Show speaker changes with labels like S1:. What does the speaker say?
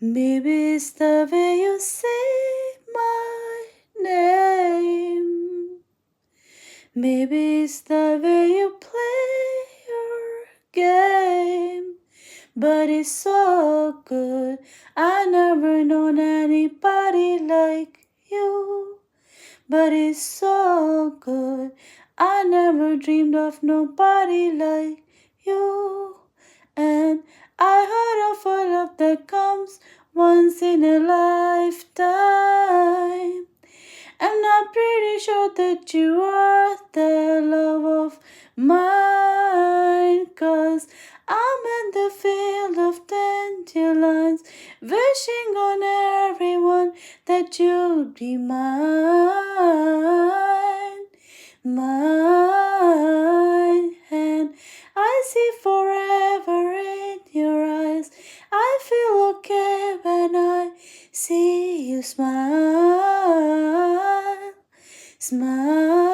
S1: Maybe it's the way you say my name. Maybe it's the way you play your game. But it's so good. I never known anybody like you. But it's so good. I never dreamed of nobody like you. And I heard of a love that comes once in a lifetime. And I'm pretty sure that you are the love of mine. 'Cause I'm in the field of dandelions, wishing on everyone that you'd be mine. Mine. And I see forever in your eyes. I feel okay when I see you smile. Smile.